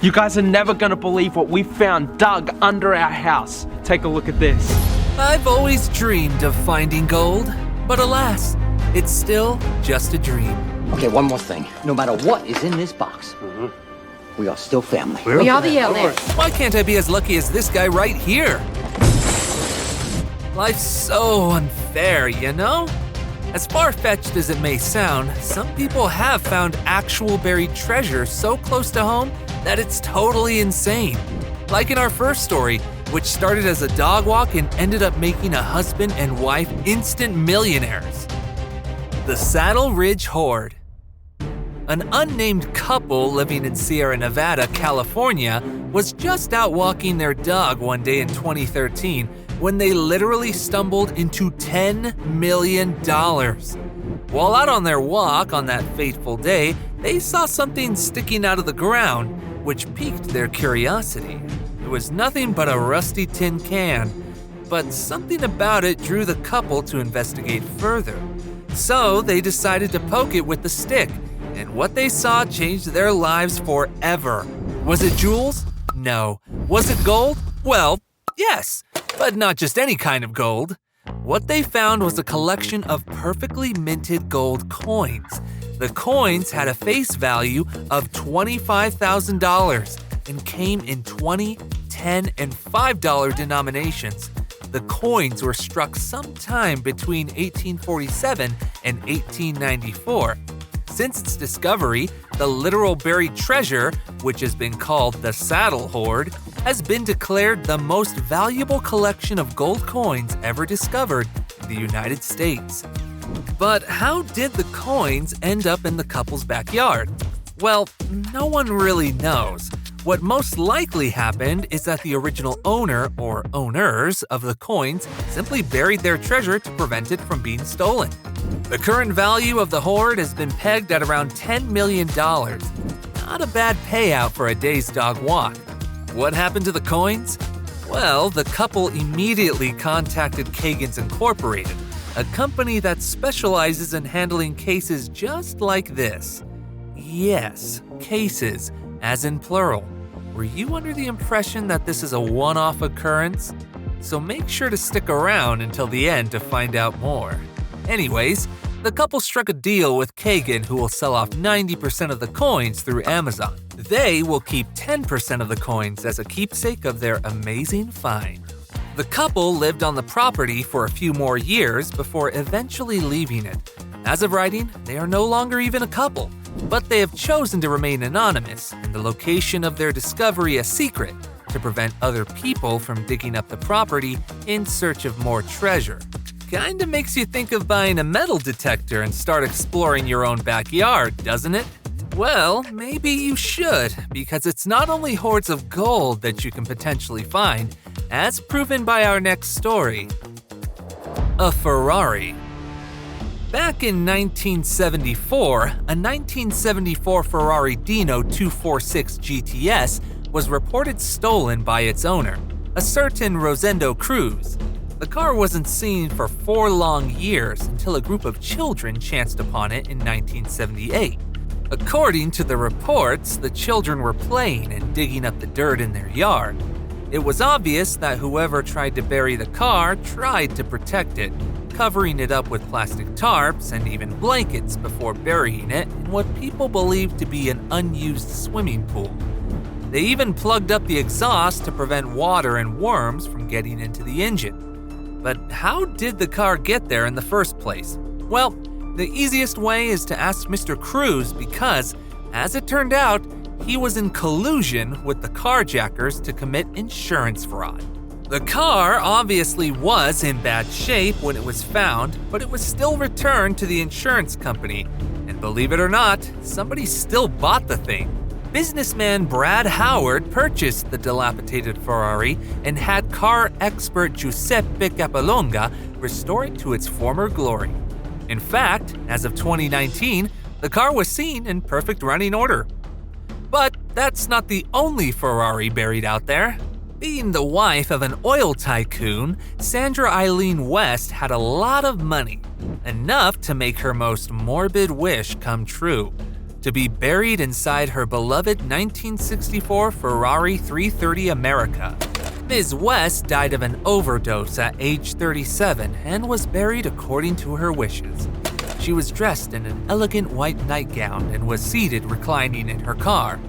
You guys are never gonna believe what we found dug under our house. Take a look at this. I've always dreamed of finding gold, but alas, it's still just a dream. Okay, one more thing. No matter what is in this box, we are still family. We are the elders. Why can't I be as lucky as this guy right here? Life's so unfair, you know? As far-fetched as it may sound, some people have found actual buried treasure so close to home that it's totally insane. Like in our first story, which started as a dog walk and ended up making a husband and wife instant millionaires. The Saddle Ridge Hoard. An unnamed couple living in Sierra Nevada, California, was just out walking their dog one day in 2013 when they literally stumbled into $10 million. While out on their walk on that fateful day, they saw something sticking out of the ground, which piqued their curiosity. It was nothing but a rusty tin can, but something about it drew the couple to investigate further. So they decided to poke it with the stick, and what they saw changed their lives forever. Was it jewels? No. Was it gold? Well, yes, but not just any kind of gold. What they found was a collection of perfectly minted gold coins. The coins had a face value of $25,000 and came in $20, $10, and $5 denominations. The coins were struck sometime between 1847 and 1894. Since its discovery, the literal buried treasure, which has been called the Saddle Hoard, has been declared the most valuable collection of gold coins ever discovered in the United States. But how did the coins end up in the couple's backyard? Well, no one really knows. What most likely happened is that the original owner or owners of the coins simply buried their treasure to prevent it from being stolen. The current value of the hoard has been pegged at around $10 million. Not a bad payout for a day's dog walk. What happened to the coins? Well, the couple immediately contacted Kagan's Incorporated, a company that specializes in handling cases just like this. Yes, cases, as in plural. Were you under the impression that this is a one-off occurrence? So make sure to stick around until the end to find out more. Anyways, the couple struck a deal with Kagan, who will sell off 90% of the coins through Amazon. They will keep 10% of the coins as a keepsake of their amazing find. The couple lived on the property for a few more years before eventually leaving it. As of writing, they are no longer even a couple, but they have chosen to remain anonymous and the location of their discovery a secret to prevent other people from digging up the property in search of more treasure. Kinda makes you think of buying a metal detector and start exploring your own backyard, doesn't it? Well, maybe you should, because it's not only hoards of gold that you can potentially find, as proven by our next story. A Ferrari. Back in 1974, a 1974 Ferrari Dino 246 GTS was reported stolen by its owner, a certain Rosendo Cruz. The car wasn't seen for 4 long years until a group of children chanced upon it in 1978. According to the reports, the children were playing and digging up the dirt in their yard. It was obvious that whoever tried to bury the car tried to protect it, covering it up with plastic tarps and even blankets before burying it in what people believed to be an unused swimming pool. They even plugged up the exhaust to prevent water and worms from getting into the engine. But how did the car get there in the first place? Well, the easiest way is to ask Mr. Cruz because, as it turned out, he was in collusion with the carjackers to commit insurance fraud. The car obviously was in bad shape when it was found, but it was still returned to the insurance company. And believe it or not, somebody still bought the thing. Businessman Brad Howard purchased the dilapidated Ferrari and had car expert Giuseppe Capolonga restore it to its former glory. In fact, as of 2019, the car was seen in perfect running order. But that's not the only Ferrari buried out there. Being the wife of an oil tycoon, Sandra Eileen West had a lot of money, enough to make her most morbid wish come true. to be buried inside her beloved 1964 Ferrari 330 America. Ms. West died of an overdose at age 37 and was buried according to her wishes. She was dressed in an elegant white nightgown and was seated reclining in her car.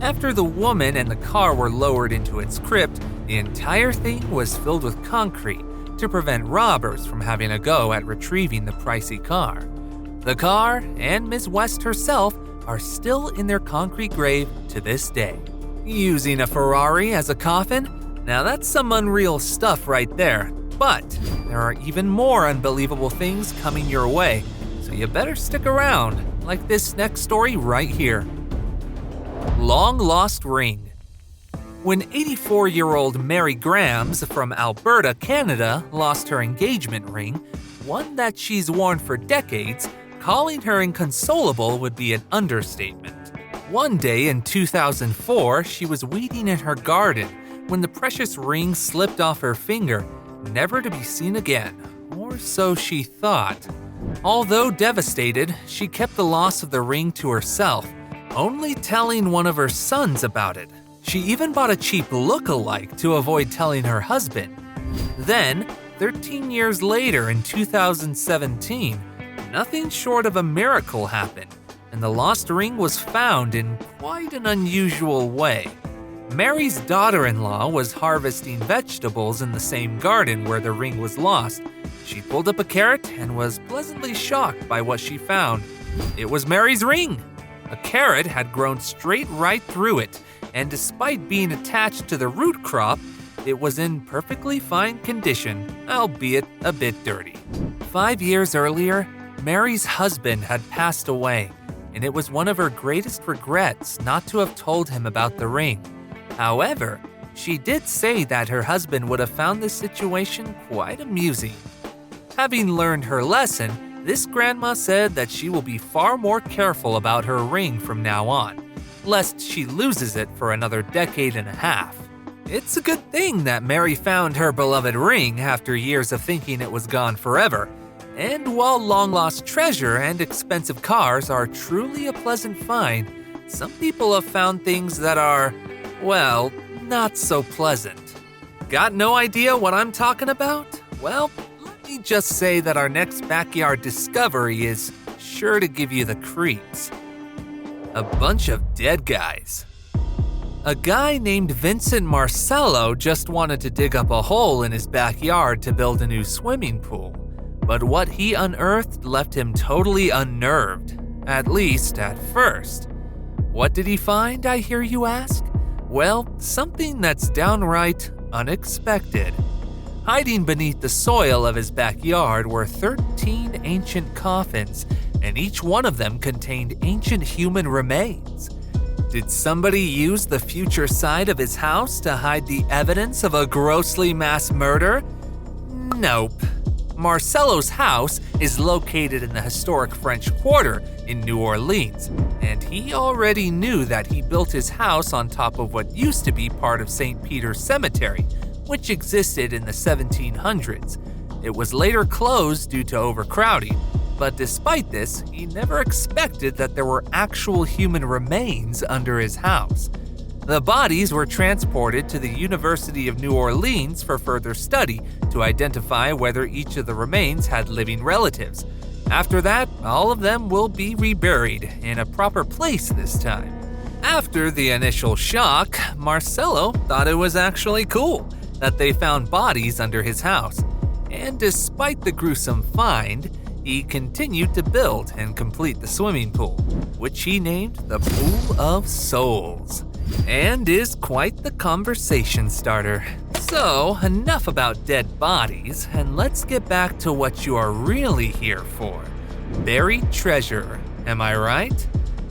After the woman and the car were lowered into its crypt, the entire thing was filled with concrete to prevent robbers from having a go at retrieving the pricey car. The car and Ms. West herself are still in their concrete grave to this day. Using a Ferrari as a coffin? Now that's some unreal stuff right there. But there are even more unbelievable things coming your way, so you better stick around, like this next story right here. Long lost ring. When 84-year-old Mary Grams from Alberta, Canada, lost her engagement ring, one that she's worn for decades, calling her inconsolable would be an understatement. One day in 2004, she was weeding in her garden when the precious ring slipped off her finger, never to be seen again, or so she thought. Although devastated, she kept the loss of the ring to herself, only telling one of her sons about it. She even bought a cheap look-alike to avoid telling her husband. Then, 13 years later in 2017, nothing short of a miracle happened, and the lost ring was found in quite an unusual way. Mary's daughter-in-law was harvesting vegetables in the same garden where the ring was lost. She pulled up a carrot and was pleasantly shocked by what she found. It was Mary's ring! A carrot had grown straight right through it, and despite being attached to the root crop, it was in perfectly fine condition, albeit a bit dirty. 5 years earlier, Mary's husband had passed away, and it was one of her greatest regrets not to have told him about the ring. However, she did say that her husband would have found this situation quite amusing. Having learned her lesson, this grandma said that she will be far more careful about her ring from now on, lest she loses it for another decade and a half. It's a good thing that Mary found her beloved ring after years of thinking it was gone forever. And while long-lost treasure and expensive cars are truly a pleasant find, some people have found things that are, well, not so pleasant. Got no idea what I'm talking about? Well, let me just say that our next backyard discovery is sure to give you the creeps. A bunch of dead guys. A guy named Vincent Marcello just wanted to dig up a hole in his backyard to build a new swimming pool. But what he unearthed left him totally unnerved, at least at first. What did he find, I hear you ask? Well, something that's downright unexpected. Hiding beneath the soil of his backyard were 13 ancient coffins, and each one of them contained ancient human remains. Did somebody use the future side of his house to hide the evidence of a grossly mass murder? Nope. Marcello's house is located in the historic French Quarter in New Orleans, and he already knew that he built his house on top of what used to be part of St. Peter's Cemetery, which existed in the 1700s. It was later closed due to overcrowding, but despite this, he never expected that there were actual human remains under his house. The bodies were transported to the University of New Orleans for further study to identify whether each of the remains had living relatives. After that, all of them will be reburied in a proper place this time. After the initial shock, Marcello thought it was actually cool that they found bodies under his house. And despite the gruesome find, he continued to build and complete the swimming pool, which he named the Pool of Souls, and is quite the conversation starter. So, enough about dead bodies, and let's get back to what you are really here for. Buried treasure, am I right?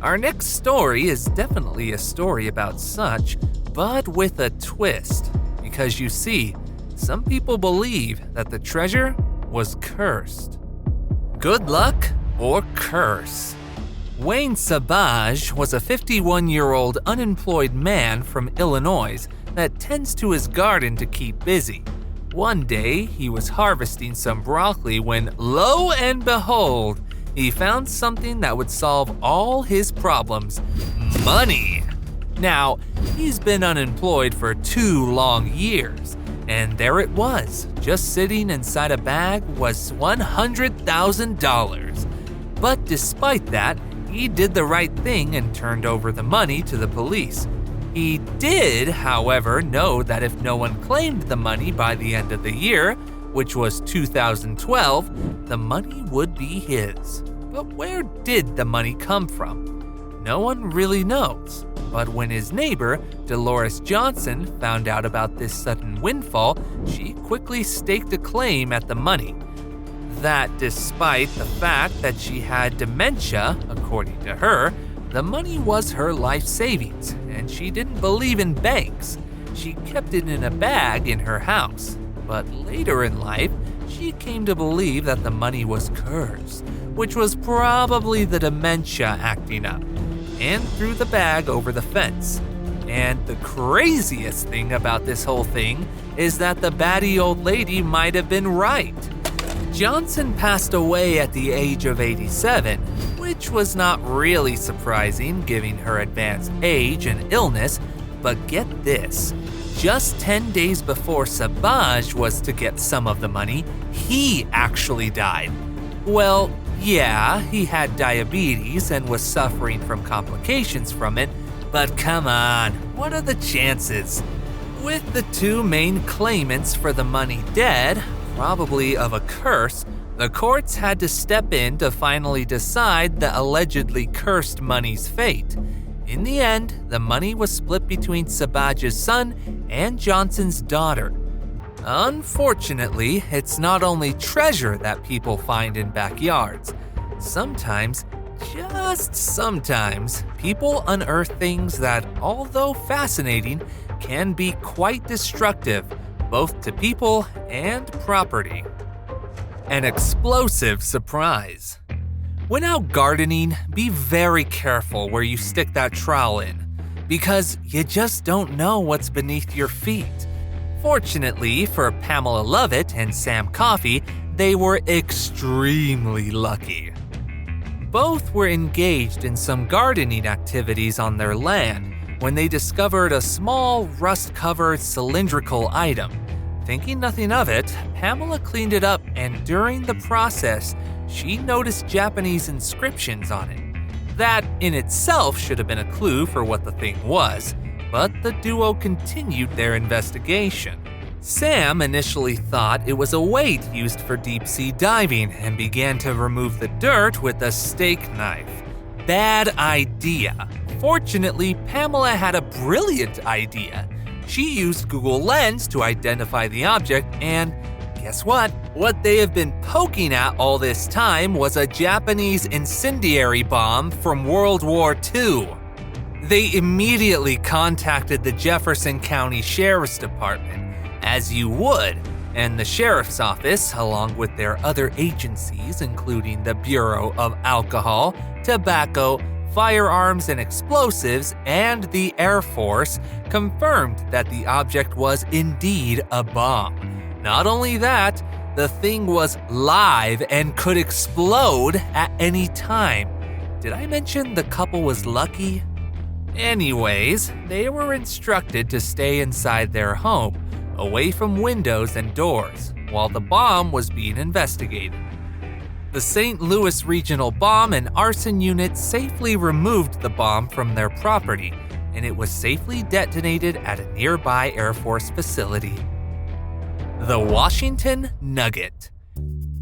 Our next story is definitely a story about such, but with a twist, because you see, some people believe that the treasure was cursed. Good luck or curse? Wayne Sabage was a 51-year-old unemployed man from Illinois that tends to his garden to keep busy. One day, he was harvesting some broccoli when, lo and behold, He found something that would solve all his problems: money. Now, he's been unemployed for 2 long years, and there it was, just sitting inside a bag was $100,000. But despite that, he did the right thing and turned over the money to the police. He did, however, know that if no one claimed the money by the end of the year, which was 2012, the money would be his. But where did the money come from? No one really knows. But when his neighbor, Dolores Johnson, found out about this sudden windfall, she quickly staked a claim at the money. That despite the fact that she had dementia, according to her, the money was her life savings, and she didn't believe in banks. She kept it in a bag in her house. But later in life, she came to believe that the money was cursed, which was probably the dementia acting up, and threw the bag over the fence. And the craziest thing about this whole thing is that the batty old lady might have been right. Johnson passed away at the age of 87, which was not really surprising given her advanced age and illness, but get this. Just 10 days before Sabaj was to get some of the money, he actually died. Well, yeah, he had diabetes and was suffering from complications from it, but come on, what are the chances? With the 2 main claimants for the money dead, probably of a curse, the courts had to step in to finally decide the allegedly cursed money's fate. In the end, the money was split between Sabaj's son and Johnson's daughter. Unfortunately, it's not only treasure that people find in backyards. Sometimes, just sometimes, people unearth things that, although fascinating, can be quite destructive, both to people and property. An explosive surprise. When out gardening, be very careful where you stick that trowel in, because you just don't know what's beneath your feet. Fortunately for Pamela Lovett and Sam Coffey, they were extremely lucky. Both were engaged in some gardening activities on their land when they discovered a small, rust-covered cylindrical item. Thinking nothing of it, Pamela cleaned it up, and during the process, she noticed Japanese inscriptions on it. That in itself should have been a clue for what the thing was, but the duo continued their investigation. Sam initially thought it was a weight used for deep-sea diving and began to remove the dirt with a steak knife. Bad idea. Fortunately, Pamela had a brilliant idea. She used Google Lens to identify the object, and guess what? What they have been poking at all this time was a Japanese incendiary bomb from World War II. They immediately contacted the Jefferson County Sheriff's Department, as you would, and the Sheriff's Office, along with their other agencies, including the Bureau of Alcohol, Tobacco, Firearms and Explosives, and the Air Force, confirmed that the object was indeed a bomb. Not only that, the thing was live and could explode at any time. Did I mention the couple was lucky? Anyways, they were instructed to stay inside their home, away from windows and doors, while the bomb was being investigated. The St. Louis Regional Bomb and Arson Unit safely removed the bomb from their property, and it was safely detonated at a nearby Air Force facility. The Washington Nugget.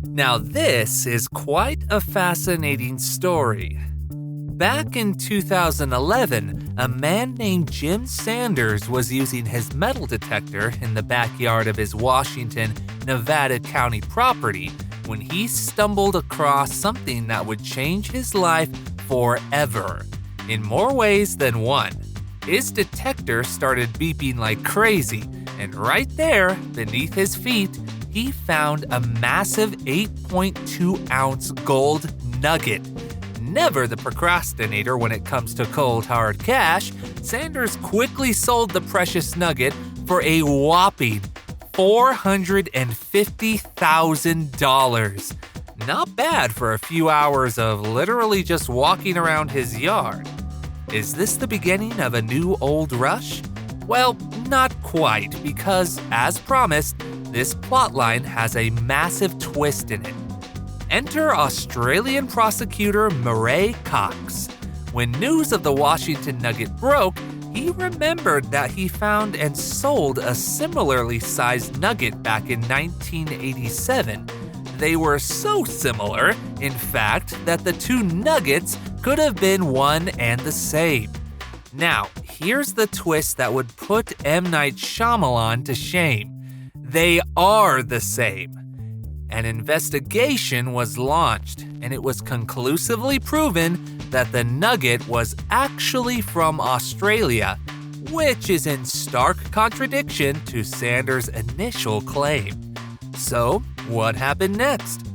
Now this is quite a fascinating story. Back in 2011, a man named Jim Sanders was using his metal detector in the backyard of his Washington, Nevada County property when he stumbled across something that would change his life forever, in more ways than one. His detector started beeping like crazy, and right there, beneath his feet, he found a massive 8.2-ounce gold nugget. Never the procrastinator when it comes to cold hard cash, Sanders quickly sold the precious nugget for a whopping $450,000. Not bad for a few hours of literally just walking around his yard. Is this the beginning of a new old rush? Well, not quite, because as promised, this plotline has a massive twist in it. Enter Australian prosecutor Murray Cox. When news of the Washington Nugget broke, he remembered that he found and sold a similarly sized nugget back in 1987. They were so similar, in fact, that the two nuggets could have been one and the same. Now, here's the twist that would put M. Night Shyamalan to shame. They are the same. An investigation was launched, and it was conclusively proven that the nugget was actually from Australia, which is in stark contradiction to Sanders' initial claim. So, what happened next?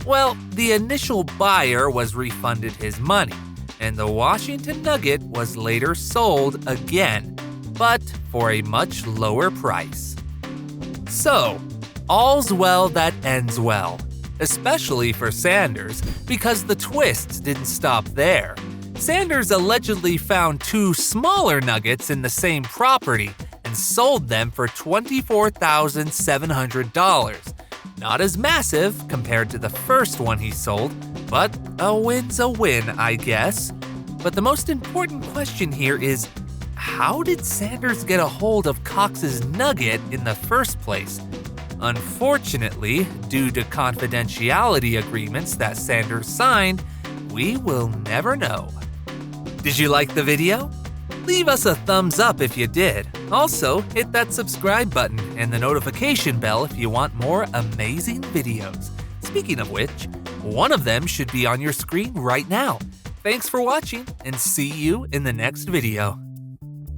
Well, the initial buyer was refunded his money, and the Washington Nugget was later sold again, but for a much lower price. So, all's well that ends well, especially for Sanders, because the twists didn't stop there. Sanders allegedly found two smaller nuggets in the same property and sold them for $24,700. Not as massive compared to the first one he sold, but a win's a win, I guess. But the most important question here is, how did Sanders get a hold of Cox's nugget in the first place? Unfortunately, due to confidentiality agreements that Sanders signed, we will never know. Did you like the video? Leave us a thumbs up if you did. Also, hit that subscribe button and the notification bell if you want more amazing videos. Speaking of which, one of them should be on your screen right now. Thanks for watching, and see you in the next video.